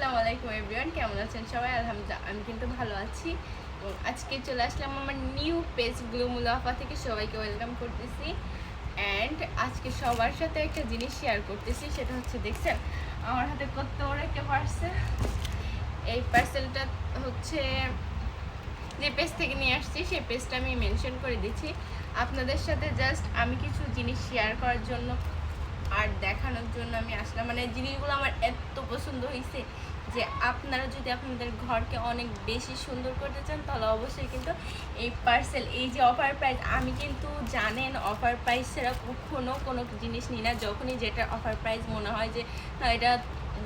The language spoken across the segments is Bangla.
আসসালামু আলাইকুম এভরিওয়ান, কেমন আছেন সবাই? আলহামদুলিল্লাহ আমি কিন্তু ভালো আছি। এবং আজকে চলে আসলাম আমার নিউ পেজ গ্লো মুলাফা থেকে। সবাইকে ওয়েলকাম করতেছি। অ্যান্ড আজকে সবার সাথে একটা জিনিস শেয়ার করতেছি, সেটা হচ্ছে দেখছেন আমার হাতে কত বড় একটা পার্সেল। এই পার্সেলটা হচ্ছে যে পেজ থেকে নিয়ে আসছি সেই পেজটা আমি মেনশন করে দিচ্ছি আপনাদের সাথে। জাস্ট আমি কিছু জিনিস শেয়ার করার জন্য আর দেখানোর জন্য আমি আসলাম। মানে জিনিসগুলো আমার এত পছন্দ হয়েছে যে আপনারা যদি আপনাদের ঘরকে অনেক বেশি সুন্দর করতে চান তাহলে অবশ্যই কিন্তু এই পার্সেল, এই যে অফার প্রাইস, আমি কিন্তু জানেন অফার প্রাইস ছাড়া কখনো কোনো জিনিস নিই না। যখনই যেটা অফার প্রাইস মনে হয় যে না এটা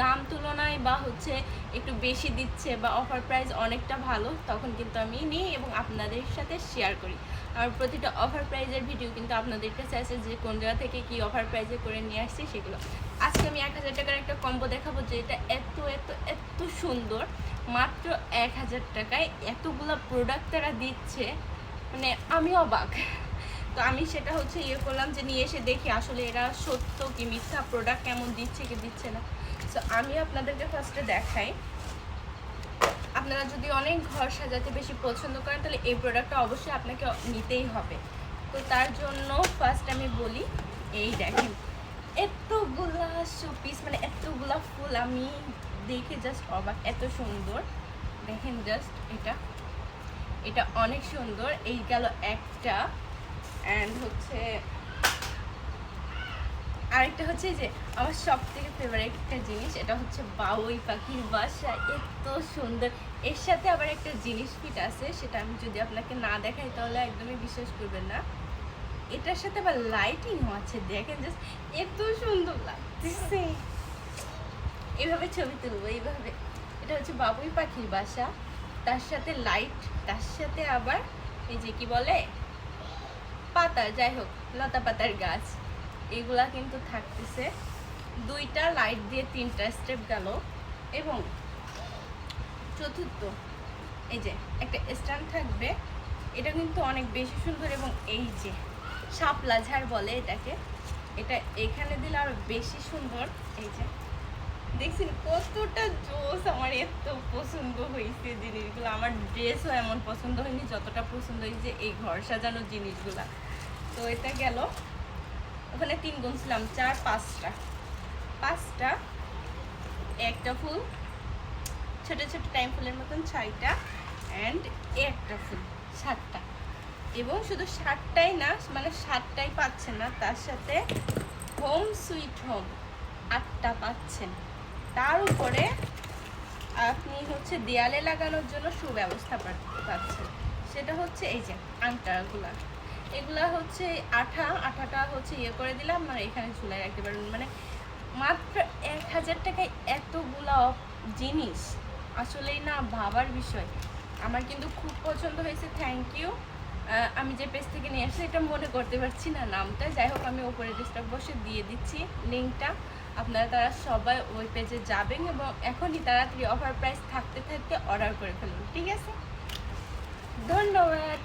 দাম তুলনায় বা হচ্ছে একটু বেশি দিচ্ছে বা অফার প্রাইস অনেকটা ভালো, তখন কিন্তু আমি নিই এবং আপনাদের সাথে শেয়ার করি। আর প্রতিটা অফার প্রাইজের ভিডিও কিন্তু আপনাদের কাছে আছে যে কোন জায়গা থেকে কি অফার প্রাইজে করে নিয়ে আসছি সেগুলো। আজকে আমি 1000 টাকার একটা কম্বো দেখাবো যে এটা এত এত এত সুন্দর। মাত্র 1000 টাকায় এতগুলো প্রোডাক্ট তারা দিচ্ছে, মানে আমি অবাক। তো আমি সেটা হচ্ছে করলাম যে নিয়ে এসে দেখি আসলে এরা সত্য কি মিথ্যা, প্রোডাক্ট কেমন দিচ্ছে কি দিচ্ছে না। সো আমি আপনাদেরকে ফার্স্টে দেখাই। আপনারা যদি অনেক ঘর সাজাতে বেশি পছন্দ করেন তাহলে এই প্রোডাক্টটা অবশ্যই আপনাকে নিতেই হবে। তো তার জন্য ফার্স্ট আমি বলি, এই দেখেন এতগুলা শোপিস, মানে এতগুলা ফুল, আমি দেখে জাস্ট অবাক, এত সুন্দর। দেখেন জাস্ট এটা এটা অনেক সুন্দর। এই গেল একটা। অ্যান্ড হচ্ছে আরেকটা হচ্ছে যে আমার সব থেকে ফেভারিট একটা জিনিস, এটা হচ্ছে বাবুই পাখির বাসা। এত সুন্দর। এর সাথে আবার একটা জিনিস ফিট আছে, সেটা আমি যদি আপনাকে না দেখাই তাহলে একদমই বিশ্বাস করবেন না। এটার সাথে আবার লাইটিংও আছে, দেখেন জাস্ট এত সুন্দর লাগতেছে। এভাবে ছবি তুলবো এইভাবে। এটা হচ্ছে বাবুই পাখির বাসা, তার সাথে লাইট, তার সাথে আবার এই যে কি বলে পাতা, যাই হোক লতা পাতার গাছ, এগুলা কিন্তু থাকতেছে। দুইটা লাইট দিয়ে 3টা স্টেপ গেল। এবং চতুর্থ এই যে একটা স্ট্যান্ড থাকবে, এটা কিন্তু অনেক বেশি সুন্দর। এবং এই যে শাপলা ঝাড় বলে এটাকে, এটা এখানে দিলে আরো বেশি সুন্দর। এই যে দেখছেন কতটা জোস, আমার এত পছন্দ হয়েছে জিনিসগুলো। আমার ড্রেসও এমন পছন্দ হয়নি যতটা পছন্দ হয়েছে এই ঘর সাজানোর জিনিসগুলা। তো এটা গেল, ওখানে 3 গুনছিলাম, 4 5টা, একটা ফুল, ছোট ছোট টাইম ফুলের মতন 6টা, অ্যান্ড একটা ফুল 7টা। এবং শুধু 7টাই না, মানে 7টাই পাচ্ছেন না, তার সাথে হোম সুইট হোম 8টা পাচ্ছেন। তার উপরে আপনি হচ্ছে দেয়ালে লাগানোর জন্য সুব্যবস্থা পাচ্ছেন, সেটা হচ্ছে এই যে আংটাগুলা। এগুলা হচ্ছে আঠাটা হচ্ছে করে দিলাম, আর এখানে ঝুলাই রাখতে পারবেন। মানে মাত্র 1000 টাকায় এতগুলা জিনিস, আসলেই না ভাবার বিষয়। আমার কিন্তু খুব পছন্দ হয়েছে। Thank you. আমি যে পেজ থেকে নিয়ে আসছি এটা মনে করতে পারছি না নামটা, যাই হোক আমি উপরে ডিসক্রিপশন বক্সে দিয়ে দিচ্ছি লিঙ্কটা। আপনারা তারা সবাই ওই পেজে যাবেন এবং এখনই তাড়াতাড়ি অফার প্রাইস থাকতে থাকতে অর্ডার করে ফেলুন, ঠিক আছে? ধন্যবাদ।